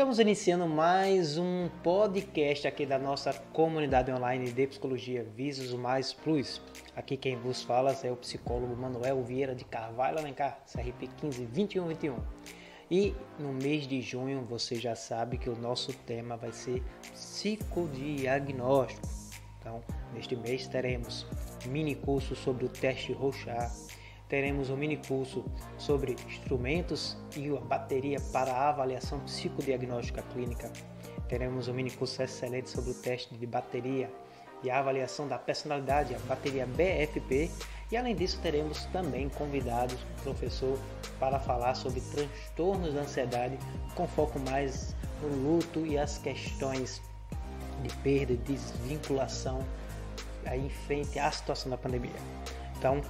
Estamos iniciando mais um podcast aqui da nossa comunidade online de psicologia Visos Mais Plus. Aqui quem vos fala é o psicólogo Manuel Vieira de Carvalho Alencar, CRP 152121. E no mês de junho você já sabe que o nosso tema vai ser psicodiagnóstico. Então, neste mês teremos mini curso sobre o teste Rorschach, teremos um mini curso sobre instrumentos e a bateria para a avaliação psicodiagnóstica clínica. Teremos um mini curso excelente sobre o teste de bateria e a avaliação da personalidade, a bateria BFP. E além disso, teremos também convidados, o professor, para falar sobre transtornos da ansiedade, com foco mais no luto e as questões de perda e desvinculação aí em frente à situação da pandemia. Então,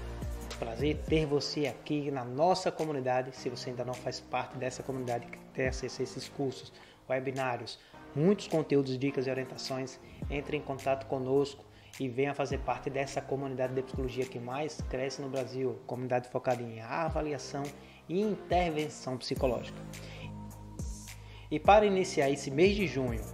prazer ter você aqui na nossa comunidade. Se você ainda não faz parte dessa comunidade que tem acesso a esses cursos, webinários, muitos conteúdos, dicas e orientações, entre em contato conosco e venha fazer parte dessa comunidade de psicologia que mais cresce no Brasil, comunidade focada em avaliação e intervenção psicológica. E para iniciar esse mês de junho,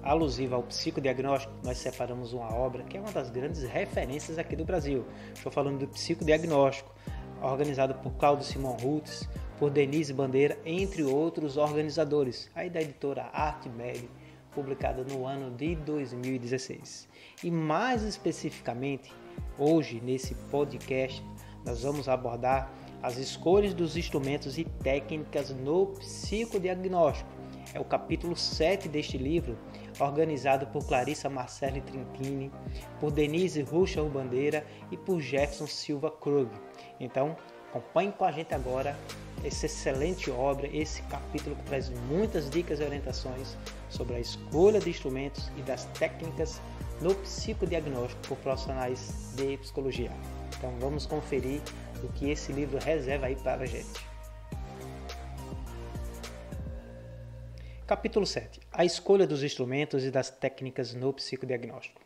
alusiva ao psicodiagnóstico, nós separamos uma obra que é uma das grandes referências aqui do Brasil. Estou falando do psicodiagnóstico, organizado por Cláudio Simão Rutz, por Denise Bandeira, entre outros organizadores, aí da editora Artmed, publicada no ano de 2016. E mais especificamente, hoje nesse podcast, nós vamos abordar as escolhas dos instrumentos e técnicas no psicodiagnóstico. É o capítulo 7 deste livro, organizado por Clarissa Marcelli Trentini, por Denise Rucha Bandeira e por Jefferson Silva Krug. Então, acompanhe com a gente agora essa excelente obra, esse capítulo que traz muitas dicas e orientações sobre a escolha de instrumentos e das técnicas no psicodiagnóstico por profissionais de psicologia. Então, vamos conferir o que esse livro reserva aí para a gente. Capítulo 7. A escolha dos instrumentos e das técnicas no psicodiagnóstico.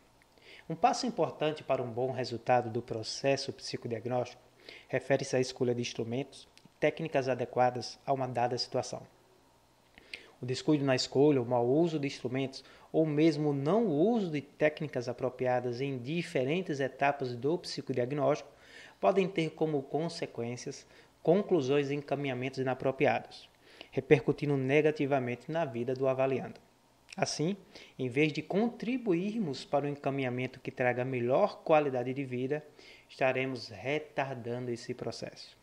Um passo importante para um bom resultado do processo psicodiagnóstico refere-se à escolha de instrumentos e técnicas adequadas a uma dada situação. O descuido na escolha, o mau uso de instrumentos ou mesmo o não uso de técnicas apropriadas em diferentes etapas do psicodiagnóstico podem ter como consequências conclusões e encaminhamentos inapropriados, repercutindo negativamente na vida do avaliando. Assim, em vez de contribuirmos para um encaminhamento que traga melhor qualidade de vida, estaremos retardando esse processo.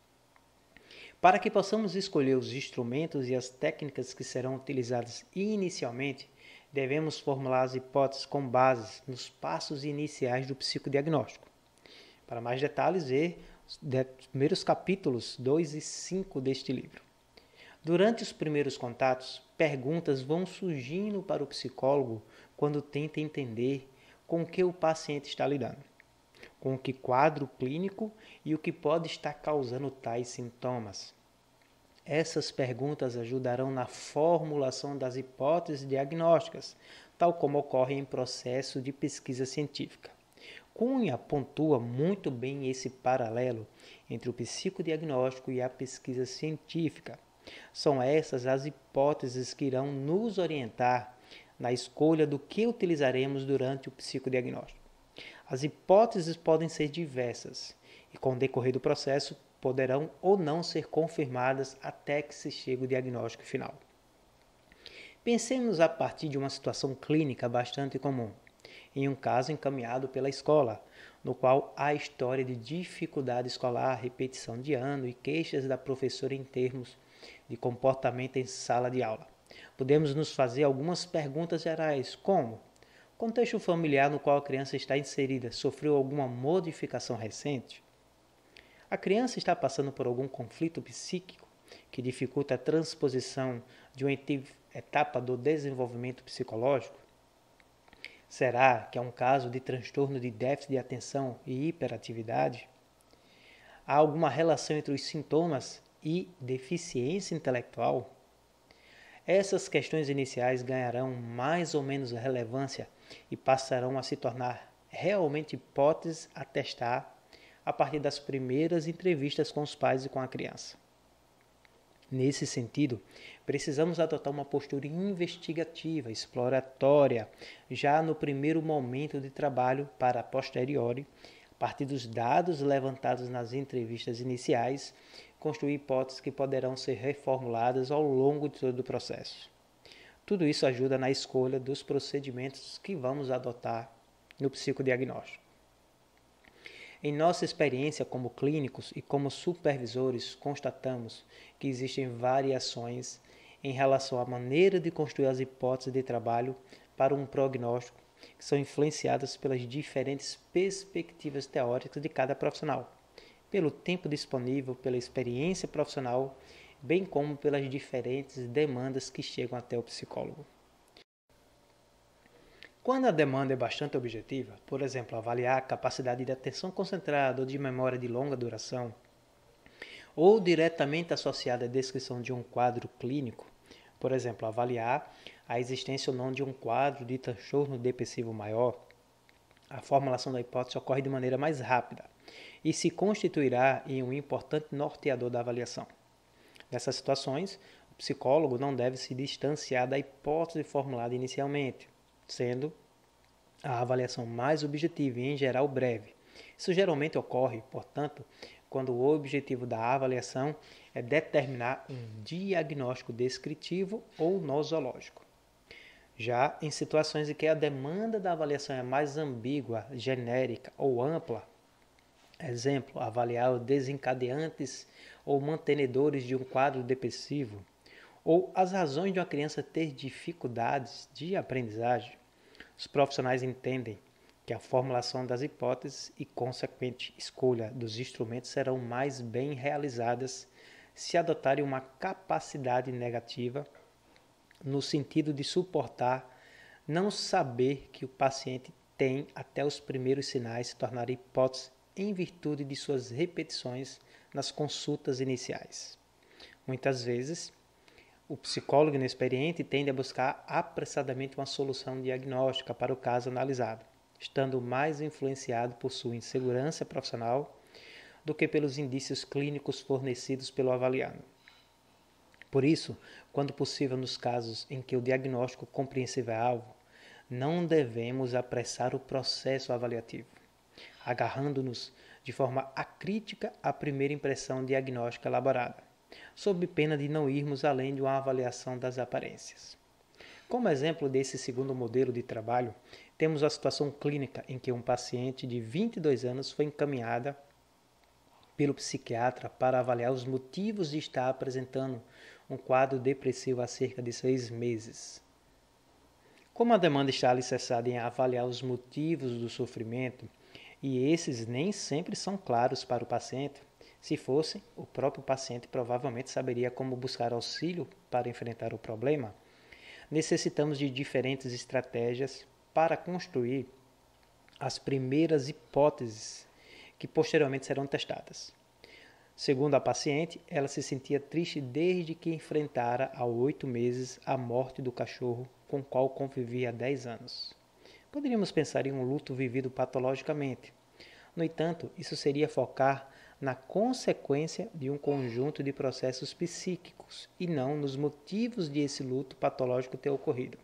Para que possamos escolher os instrumentos e as técnicas que serão utilizadas inicialmente, devemos formular as hipóteses com base nos passos iniciais do psicodiagnóstico. Para mais detalhes, ver os primeiros capítulos 2 e 5 deste livro. Durante os primeiros contatos, perguntas vão surgindo para o psicólogo quando tenta entender com o que o paciente está lidando, com que quadro clínico e o que pode estar causando tais sintomas. Essas perguntas ajudarão na formulação das hipóteses diagnósticas, tal como ocorre em processo de pesquisa científica. Cunha pontua muito bem esse paralelo entre o psicodiagnóstico e a pesquisa científica. São essas as hipóteses que irão nos orientar na escolha do que utilizaremos durante o psicodiagnóstico. As hipóteses podem ser diversas e, com o decorrer do processo, poderão ou não ser confirmadas até que se chegue ao diagnóstico final. Pensemos a partir de uma situação clínica bastante comum, em um caso encaminhado pela escola, no qual há história de dificuldade escolar, repetição de ano e queixas da professora em termos de comportamento em sala de aula. Podemos nos fazer algumas perguntas gerais, como: contexto familiar no qual a criança está inserida sofreu alguma modificação recente? A criança está passando por algum conflito psíquico que dificulta a transposição de uma etapa do desenvolvimento psicológico? Será que é um caso de transtorno de déficit de atenção e hiperatividade? Há alguma relação entre os sintomas e deficiência intelectual? Essas questões iniciais ganharão mais ou menos relevância e passarão a se tornar realmente hipóteses a testar a partir das primeiras entrevistas com os pais e com a criança. Nesse sentido, precisamos adotar uma postura investigativa, exploratória, já no primeiro momento de trabalho para a posteriori, a partir dos dados levantados nas entrevistas iniciais, construir hipóteses que poderão ser reformuladas ao longo de todo o processo. Tudo isso ajuda na escolha dos procedimentos que vamos adotar no psicodiagnóstico. Em nossa experiência como clínicos e como supervisores, constatamos que existem variações em relação à maneira de construir as hipóteses de trabalho para um prognóstico, que são influenciadas pelas diferentes perspectivas teóricas de cada profissional, pelo tempo disponível, pela experiência profissional, bem como pelas diferentes demandas que chegam até o psicólogo. Quando a demanda é bastante objetiva, por exemplo, avaliar a capacidade de atenção concentrada ou de memória de longa duração, ou diretamente associada à descrição de um quadro clínico, por exemplo, avaliar a existência ou não de um quadro de transtorno depressivo maior, a formulação da hipótese ocorre de maneira mais rápida e se constituirá em um importante norteador da avaliação. Nessas situações, o psicólogo não deve se distanciar da hipótese formulada inicialmente, sendo a avaliação mais objetiva e, em geral, breve. Isso geralmente ocorre, portanto, quando o objetivo da avaliação é determinar um diagnóstico descritivo ou nosológico. Já em situações em que a demanda da avaliação é mais ambígua, genérica ou ampla, exemplo, avaliar os desencadeantes ou mantenedores de um quadro depressivo, ou as razões de uma criança ter dificuldades de aprendizagem, os profissionais entendem que a formulação das hipóteses e consequente escolha dos instrumentos serão mais bem realizadas se adotarem uma capacidade negativa no sentido de suportar não saber que o paciente tem até os primeiros sinais se tornar hipótese em virtude de suas repetições nas consultas iniciais. Muitas vezes, o psicólogo inexperiente tende a buscar apressadamente uma solução diagnóstica para o caso analisado, estando mais influenciado por sua insegurança profissional do que pelos indícios clínicos fornecidos pelo avaliado. Por isso, quando possível nos casos em que o diagnóstico compreensível é alvo, não devemos apressar o processo avaliativo, agarrando-nos de forma acrítica à primeira impressão diagnóstica elaborada, sob pena de não irmos além de uma avaliação das aparências. Como exemplo desse segundo modelo de trabalho, temos a situação clínica em que um paciente de 22 anos foi encaminhada pelo psiquiatra para avaliar os motivos de estar apresentando um quadro depressivo há cerca de 6 meses. Como a demanda está alicerçada em avaliar os motivos do sofrimento, e esses nem sempre são claros para o paciente, se fossem, o próprio paciente provavelmente saberia como buscar auxílio para enfrentar o problema. Necessitamos de diferentes estratégias para construir as primeiras hipóteses que posteriormente serão testadas. Segundo a paciente, ela se sentia triste desde que enfrentara há 8 meses a morte do cachorro com o qual convivia há 10 anos. Poderíamos pensar em um luto vivido patologicamente. No entanto, isso seria focar na consequência de um conjunto de processos psíquicos e não nos motivos de esse luto patológico ter ocorrido.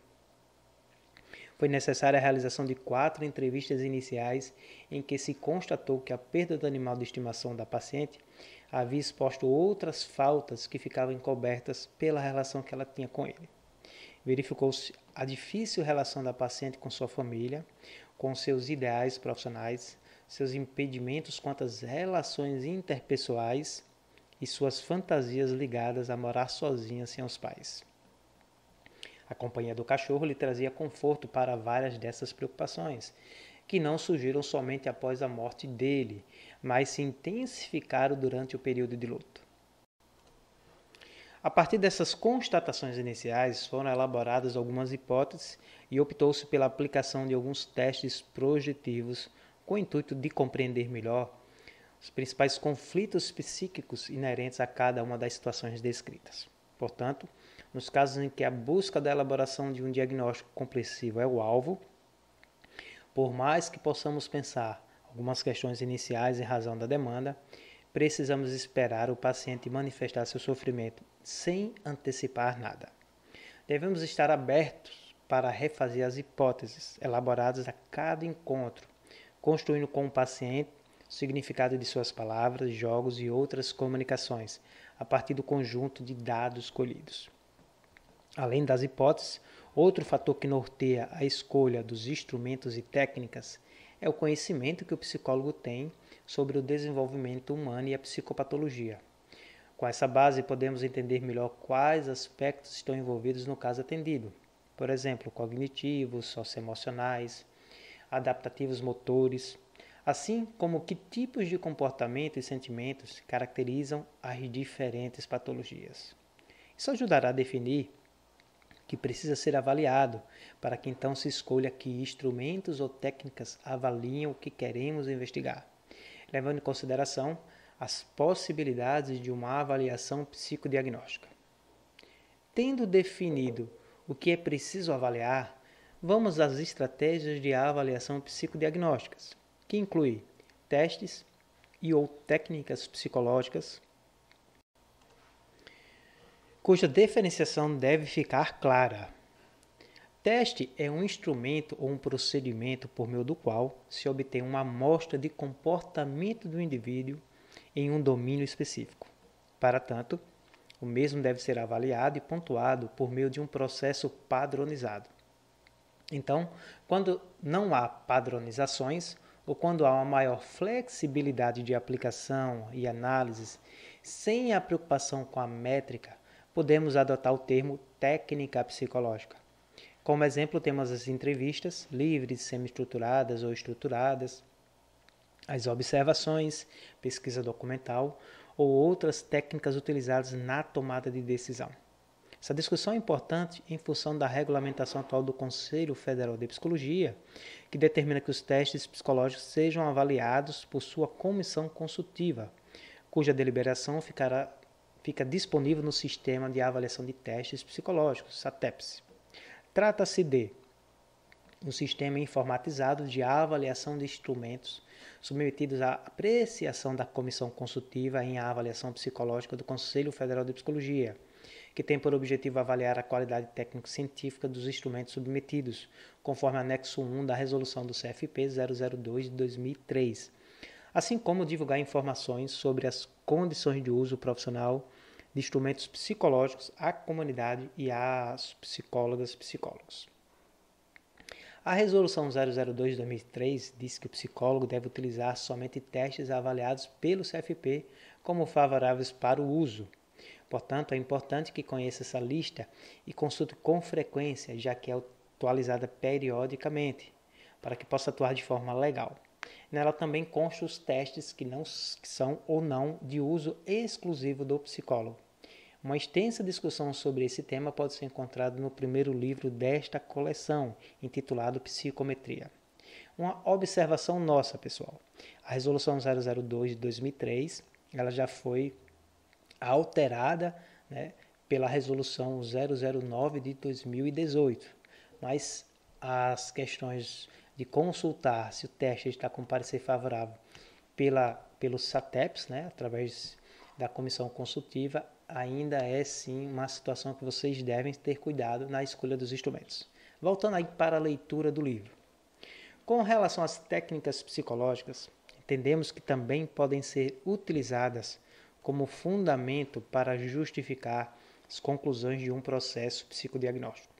Foi necessária a realização de 4 entrevistas iniciais em que se constatou que a perda do animal de estimação da paciente havia exposto outras faltas que ficavam encobertas pela relação que ela tinha com ele. Verificou-se a difícil relação da paciente com sua família, com seus ideais profissionais, seus impedimentos quanto às relações interpessoais e suas fantasias ligadas a morar sozinha sem os pais. A companhia do cachorro lhe trazia conforto para várias dessas preocupações, que não surgiram somente após a morte dele, mas se intensificaram durante o período de luto. A partir dessas constatações iniciais, foram elaboradas algumas hipóteses e optou-se pela aplicação de alguns testes projetivos com o intuito de compreender melhor os principais conflitos psíquicos inerentes a cada uma das situações descritas. Portanto, nos casos em que a busca da elaboração de um diagnóstico compreensivo é o alvo, por mais que possamos pensar algumas questões iniciais em razão da demanda, precisamos esperar o paciente manifestar seu sofrimento sem antecipar nada. Devemos estar abertos para refazer as hipóteses elaboradas a cada encontro, construindo com o paciente o significado de suas palavras, jogos e outras comunicações, a partir do conjunto de dados colhidos. Além das hipóteses, outro fator que norteia a escolha dos instrumentos e técnicas é o conhecimento que o psicólogo tem sobre o desenvolvimento humano e a psicopatologia. Com essa base, podemos entender melhor quais aspectos estão envolvidos no caso atendido. Por exemplo, cognitivos, socioemocionais, adaptativos motores, assim como que tipos de comportamento e sentimentos caracterizam as diferentes patologias. Isso ajudará a definir que precisa ser avaliado, para que então se escolha que instrumentos ou técnicas avaliam o que queremos investigar, levando em consideração as possibilidades de uma avaliação psicodiagnóstica. Tendo definido o que é preciso avaliar, vamos às estratégias de avaliação psicodiagnósticas, que inclui testes e ou técnicas psicológicas, cuja diferenciação deve ficar clara. Teste é um instrumento ou um procedimento por meio do qual se obtém uma amostra de comportamento do indivíduo em um domínio específico. Para tanto, o mesmo deve ser avaliado e pontuado por meio de um processo padronizado. Então, quando não há padronizações, ou quando há uma maior flexibilidade de aplicação e análises, sem a preocupação com a métrica, podemos adotar o termo técnica psicológica. Como exemplo, temos as entrevistas, livres, semi-estruturadas ou estruturadas, as observações, pesquisa documental ou outras técnicas utilizadas na tomada de decisão. Essa discussão é importante em função da regulamentação atual do Conselho Federal de Psicologia, que determina que os testes psicológicos sejam avaliados por sua comissão consultiva, cuja deliberação fica disponível no Sistema de Avaliação de Testes Psicológicos, SATEPS. Trata-se de um sistema informatizado de avaliação de instrumentos submetidos à apreciação da Comissão Consultiva em Avaliação Psicológica do Conselho Federal de Psicologia, que tem por objetivo avaliar a qualidade técnico-científica dos instrumentos submetidos, conforme anexo 1 da Resolução do CFP 002 de 2003, assim como divulgar informações sobre as condições de uso profissional de instrumentos psicológicos à comunidade e às psicólogas e psicólogos. A Resolução 002 de 2003 diz que o psicólogo deve utilizar somente testes avaliados pelo CFP como favoráveis para o uso. Portanto, é importante que conheça essa lista e consulte com frequência, já que é atualizada periodicamente, para que possa atuar de forma legal. Nela também constam os testes que são ou não de uso exclusivo do psicólogo. Uma extensa discussão sobre esse tema pode ser encontrada no primeiro livro desta coleção, intitulado Psicometria. Uma observação nossa, pessoal. A Resolução 002 de 2003, ela já foi alterada, pela Resolução 009 de 2018, mas as questões de consultar se o teste está com parecer favorável pelo SATEPS, através da comissão consultiva, ainda é sim uma situação que vocês devem ter cuidado na escolha dos instrumentos. Voltando aí para a leitura do livro. Com relação às técnicas psicológicas, entendemos que também podem ser utilizadas como fundamento para justificar as conclusões de um processo psicodiagnóstico.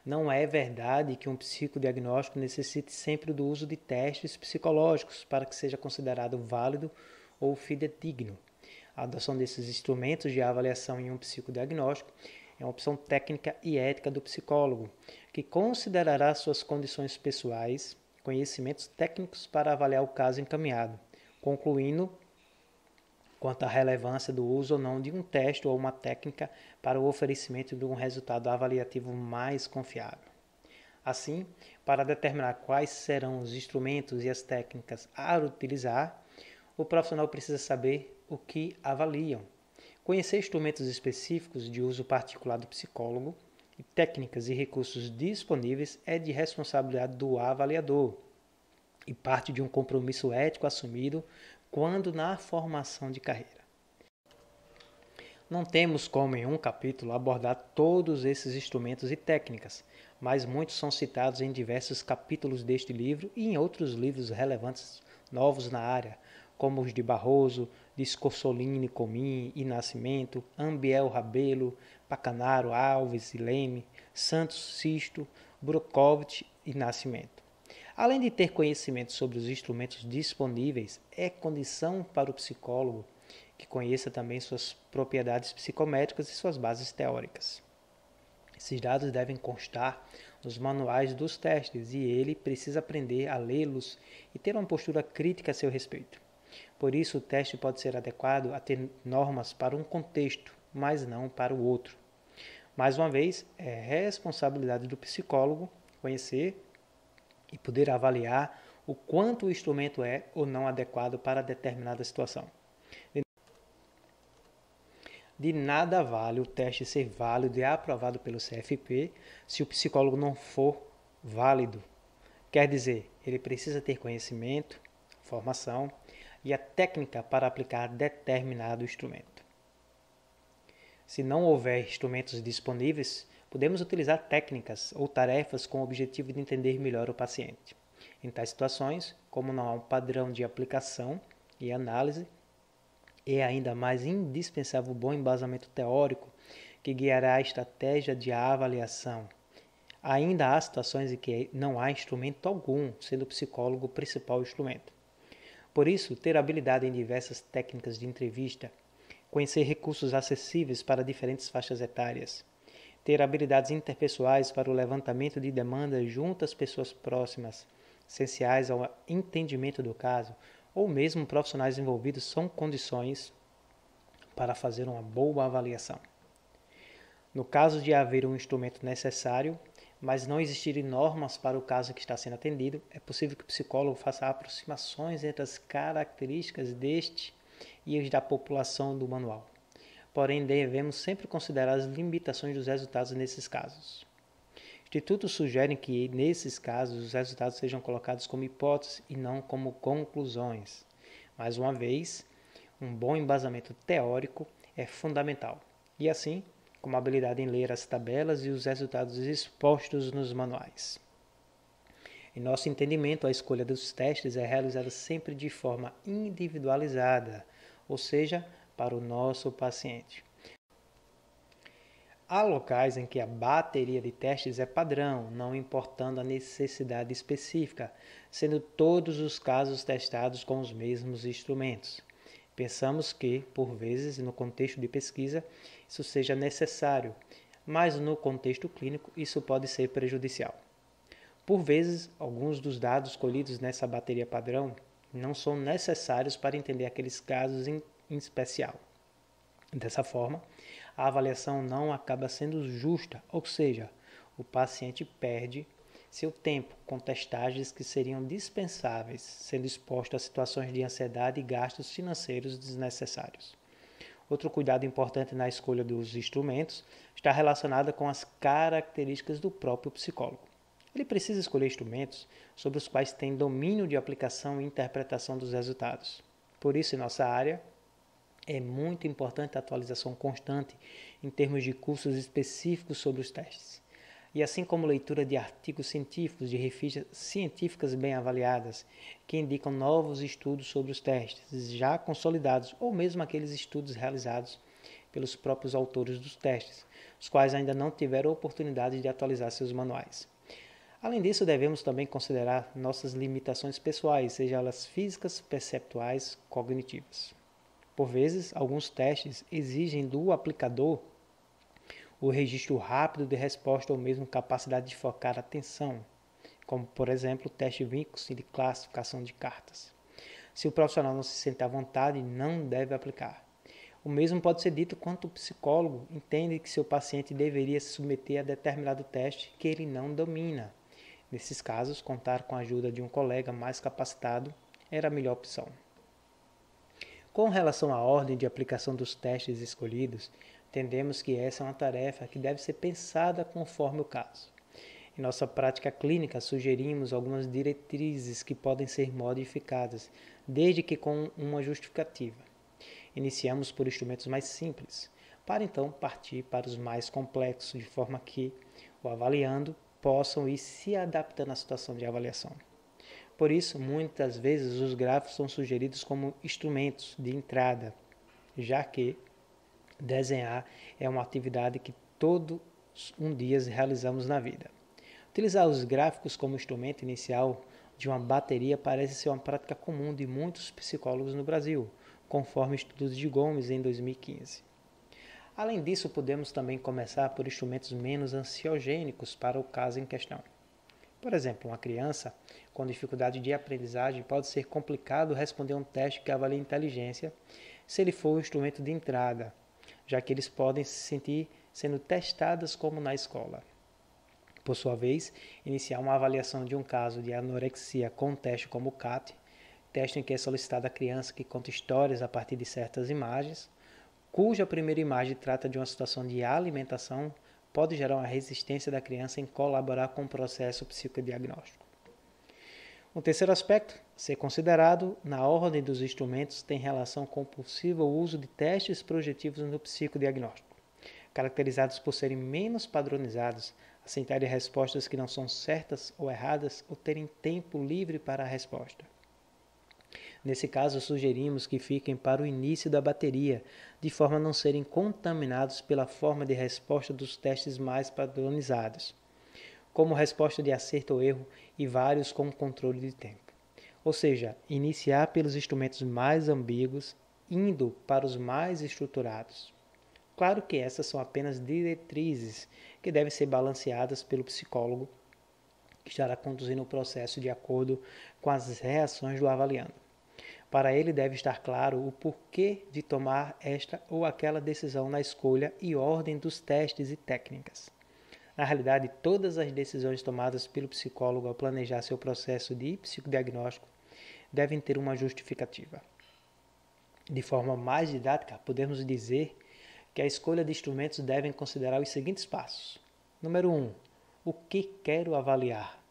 Não é verdade que um psicodiagnóstico necessite sempre do uso de testes psicológicos para que seja considerado válido ou fidedigno. A adoção desses instrumentos de avaliação em um psicodiagnóstico é uma opção técnica e ética do psicólogo, que considerará suas condições pessoais, conhecimentos técnicos para avaliar o caso encaminhado, concluindo quanto à relevância do uso ou não de um teste ou uma técnica para o oferecimento de um resultado avaliativo mais confiável. Assim, para determinar quais serão os instrumentos e as técnicas a utilizar, o profissional precisa saber o que avaliam, conhecer instrumentos específicos de uso particular do psicólogo e técnicas e recursos disponíveis é de responsabilidade do avaliador e parte de um compromisso ético assumido quando na formação de carreira. Não temos como em um capítulo abordar todos esses instrumentos e técnicas, mas muitos são citados em diversos capítulos deste livro e em outros livros relevantes novos na área, como os de Barroso, de Scorsolini, Comin e Nascimento, Ambiel Rabelo, Pacanaro, Alves e Leme, Santos Sisto, Brukovic e Nascimento. Além de ter conhecimento sobre os instrumentos disponíveis, é condição para o psicólogo que conheça também suas propriedades psicométricas e suas bases teóricas. Esses dados devem constar nos manuais dos testes e ele precisa aprender a lê-los e ter uma postura crítica a seu respeito. Por isso, o teste pode ser adequado a ter normas para um contexto, mas não para o outro. Mais uma vez, é responsabilidade do psicólogo conhecer e poder avaliar o quanto o instrumento é ou não adequado para determinada situação. De nada vale o teste ser válido e aprovado pelo CFP se o psicólogo não for válido. Quer dizer, ele precisa ter conhecimento, formação e a técnica para aplicar determinado instrumento. Se não houver instrumentos disponíveis, podemos utilizar técnicas ou tarefas com o objetivo de entender melhor o paciente. Em tais situações, como não há um padrão de aplicação e análise, é ainda mais indispensável o bom embasamento teórico que guiará a estratégia de avaliação. Ainda há situações em que não há instrumento algum, sendo o psicólogo o principal instrumento. Por isso, ter habilidade em diversas técnicas de entrevista, conhecer recursos acessíveis para diferentes faixas etárias, ter habilidades interpessoais para o levantamento de demandas junto às pessoas próximas, essenciais ao entendimento do caso, ou mesmo profissionais envolvidos são condições para fazer uma boa avaliação. No caso de haver um instrumento necessário, mas não existirem normas para o caso que está sendo atendido, é possível que o psicólogo faça aproximações entre as características deste e as da população do manual. Porém, devemos sempre considerar as limitações dos resultados nesses casos. Institutos sugerem que, nesses casos, os resultados sejam colocados como hipóteses e não como conclusões. Mais uma vez, um bom embasamento teórico é fundamental. E assim, como a habilidade em ler as tabelas e os resultados expostos nos manuais. Em nosso entendimento, a escolha dos testes é realizada sempre de forma individualizada, ou seja, para o nosso paciente. Há locais em que a bateria de testes é padrão, não importando a necessidade específica, sendo todos os casos testados com os mesmos instrumentos. Pensamos que, por vezes, no contexto de pesquisa, isso seja necessário, mas no contexto clínico isso pode ser prejudicial. Por vezes, alguns dos dados colhidos nessa bateria padrão não são necessários para entender aqueles casos em especial. Dessa forma, a avaliação não acaba sendo justa, ou seja, o paciente perde seu tempo com testagens que seriam dispensáveis, sendo exposto a situações de ansiedade e gastos financeiros desnecessários. Outro cuidado importante na escolha dos instrumentos está relacionado com as características do próprio psicólogo. Ele precisa escolher instrumentos sobre os quais tem domínio de aplicação e interpretação dos resultados. Por isso, em nossa área, é muito importante a atualização constante em termos de cursos específicos sobre os testes. E assim como leitura de artigos científicos, de revistas científicas bem avaliadas, que indicam novos estudos sobre os testes já consolidados, ou mesmo aqueles estudos realizados pelos próprios autores dos testes, os quais ainda não tiveram oportunidade de atualizar seus manuais. Além disso, devemos também considerar nossas limitações pessoais, sejam elas físicas, perceptuais, cognitivas. Por vezes, alguns testes exigem do aplicador o registro rápido de resposta ou mesmo capacidade de focar a atenção, como, por exemplo, o teste Vickers de classificação de cartas. Se o profissional não se sente à vontade, não deve aplicar. O mesmo pode ser dito quanto o psicólogo entende que seu paciente deveria se submeter a determinado teste que ele não domina. Nesses casos, contar com a ajuda de um colega mais capacitado era a melhor opção. Com relação à ordem de aplicação dos testes escolhidos, entendemos que essa é uma tarefa que deve ser pensada conforme o caso. Em nossa prática clínica, sugerimos algumas diretrizes que podem ser modificadas, desde que com uma justificativa. Iniciamos por instrumentos mais simples, para então partir para os mais complexos, de forma que o avaliando possam ir se adaptando à situação de avaliação. Por isso, muitas vezes os gráficos são sugeridos como instrumentos de entrada, já que desenhar é uma atividade que todos um dia realizamos na vida. Utilizar os gráficos como instrumento inicial de uma bateria parece ser uma prática comum de muitos psicólogos no Brasil, conforme estudos de Gomes em 2015. Além disso, podemos também começar por instrumentos menos ansiogênicos para o caso em questão. Por exemplo, uma criança com dificuldade de aprendizagem pode ser complicado responder um teste que avalia inteligência se ele for um instrumento de entrada, já que eles podem se sentir sendo testados como na escola. Por sua vez, iniciar uma avaliação de um caso de anorexia com um teste como o CAT, teste em que é solicitada a criança que conta histórias a partir de certas imagens, cuja primeira imagem trata de uma situação de alimentação, pode gerar uma resistência da criança em colaborar com o processo psicodiagnóstico. Um terceiro aspecto a ser considerado na ordem dos instrumentos tem relação com o possível uso de testes projetivos no psicodiagnóstico, caracterizados por serem menos padronizados, aceitarem respostas que não são certas ou erradas ou terem tempo livre para a resposta. Nesse caso, sugerimos que fiquem para o início da bateria, de forma a não serem contaminados pela forma de resposta dos testes mais padronizados, como resposta de acerto ou erro e vários com controle de tempo. Ou seja, iniciar pelos instrumentos mais ambíguos, indo para os mais estruturados. Claro que essas são apenas diretrizes que devem ser balanceadas pelo psicólogo, que estará conduzindo o processo de acordo com as reações do avaliando. Para ele deve estar claro o porquê de tomar esta ou aquela decisão na escolha e ordem dos testes e técnicas. Na realidade, todas as decisões tomadas pelo psicólogo ao planejar seu processo de psicodiagnóstico devem ter uma justificativa. De forma mais didática, podemos dizer que a escolha de instrumentos deve considerar os seguintes passos. Número 1. O que quero avaliar?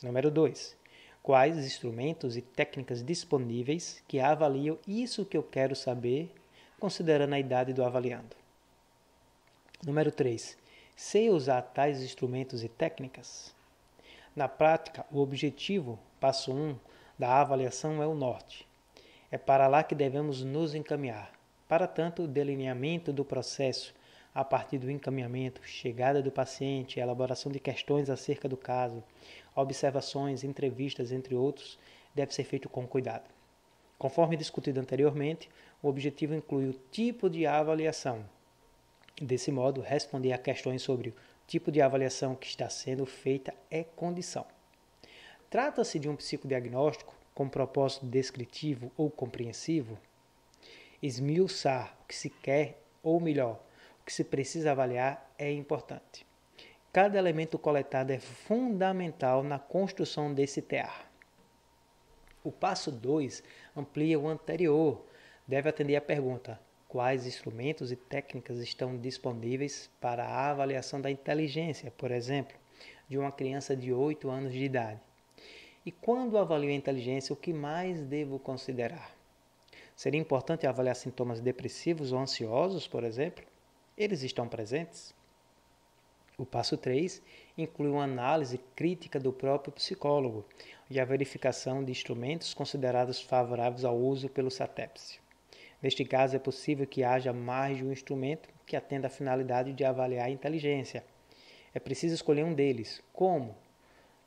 Número 2. Quais instrumentos e técnicas disponíveis que avaliam isso que eu quero saber, considerando a idade do avaliando? Número 3. Sei usar tais instrumentos e técnicas? Na prática, o objetivo, passo 1, da avaliação é o norte. É para lá que devemos nos encaminhar. Para tanto, o delineamento do processo, a partir do encaminhamento, chegada do paciente, elaboração de questões acerca do caso, observações, entrevistas, entre outros, deve ser feito com cuidado. Conforme discutido anteriormente, o objetivo inclui o tipo de avaliação. Desse modo, responder a questões sobre o tipo de avaliação que está sendo feita é condição. Trata-se de um psicodiagnóstico com propósito descritivo ou compreensivo? Esmiuçar o que se quer, ou melhor, o que se precisa avaliar é importante. Cada elemento coletado é fundamental na construção desse tear. O passo 2 amplia o anterior. Deve atender à pergunta: quais instrumentos e técnicas estão disponíveis para a avaliação da inteligência, por exemplo, de uma criança de 8 anos de idade? E quando avalio a inteligência, o que mais devo considerar? Seria importante avaliar sintomas depressivos ou ansiosos, por exemplo? Eles estão presentes? O passo 3 inclui uma análise crítica do próprio psicólogo e a verificação de instrumentos considerados favoráveis ao uso pelo SATEPS. Neste caso, é possível que haja mais de um instrumento que atenda à finalidade de avaliar a inteligência. É preciso escolher um deles. Como?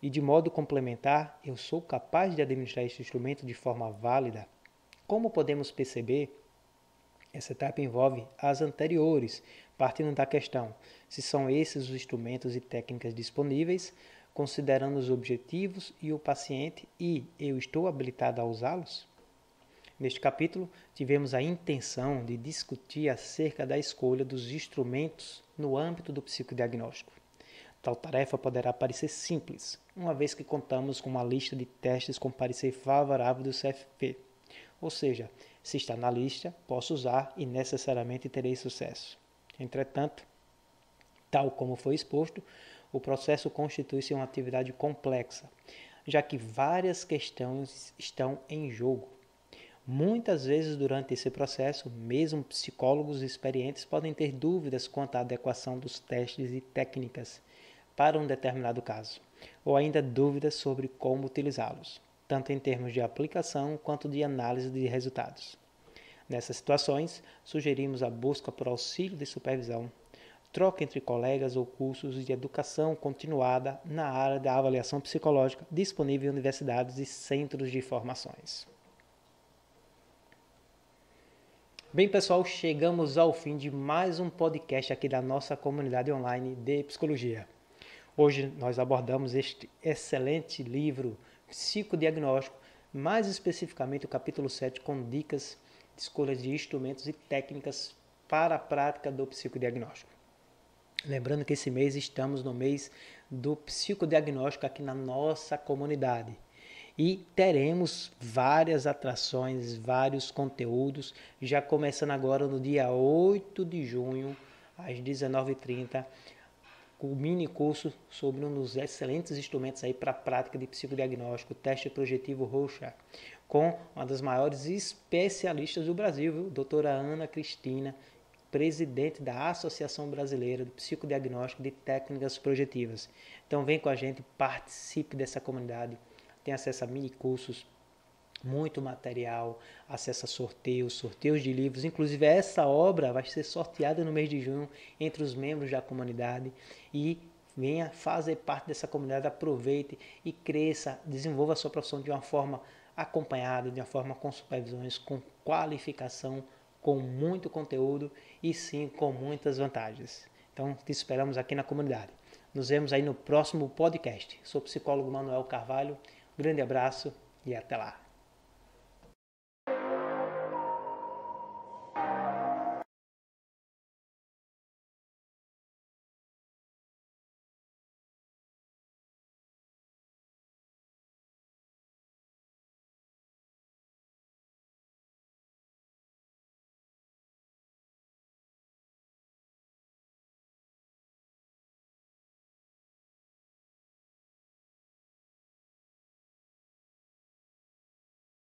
E de modo complementar, eu sou capaz de administrar este instrumento de forma válida? Como podemos perceber, essa etapa envolve as anteriores, partindo da questão se são esses os instrumentos e técnicas disponíveis, considerando os objetivos e o paciente e eu estou habilitado a usá-los? Neste capítulo, tivemos a intenção de discutir acerca da escolha dos instrumentos no âmbito do psicodiagnóstico. Tal tarefa poderá parecer simples, uma vez que contamos com uma lista de testes com parecer favorável do CFP. Ou seja, se está na lista, posso usar e necessariamente terei sucesso. Entretanto, tal como foi exposto, O processo constitui-se uma atividade complexa, já que várias questões estão em jogo. Muitas vezes, durante esse processo, mesmo psicólogos experientes podem ter dúvidas quanto à adequação dos testes e técnicas para um determinado caso, ou ainda dúvidas sobre como utilizá-los, tanto em termos de aplicação quanto de análise de resultados. Nessas situações, sugerimos a busca por auxílio de supervisão, troca entre colegas ou cursos de educação continuada na área da avaliação psicológica disponível em universidades e centros de formações. Bem, pessoal, chegamos ao fim de mais um podcast aqui da nossa comunidade online de psicologia. Hoje nós abordamos este excelente livro Psicodiagnóstico, mais especificamente o capítulo 7, com dicas de escolhas de instrumentos e técnicas para a prática do psicodiagnóstico. Lembrando que esse mês estamos no mês do psicodiagnóstico aqui na nossa comunidade. E teremos várias atrações, vários conteúdos, já começando agora no dia 8 de junho, às 19h30, o mini curso sobre um dos excelentes instrumentos aí para a prática de psicodiagnóstico, teste projetivo Rorschach, com uma das maiores especialistas do Brasil, viu? Doutora Ana Cristina, presidente da Associação Brasileira de Psicodiagnóstico de Técnicas Projetivas. Então vem com a gente, participe dessa comunidade, tem acesso a mini cursos, muito material, acesso a sorteios de livros. Inclusive essa obra vai ser sorteada no mês de junho entre os membros da comunidade e venha fazer parte dessa comunidade, aproveite e cresça, desenvolva a sua profissão de uma forma acompanhada, de uma forma com supervisões, com qualificação, com muito conteúdo e sim com muitas vantagens. Então te esperamos aqui na comunidade. Nos vemos aí no próximo podcast. Sou o psicólogo Manuel Carvalho. Grande abraço e até lá.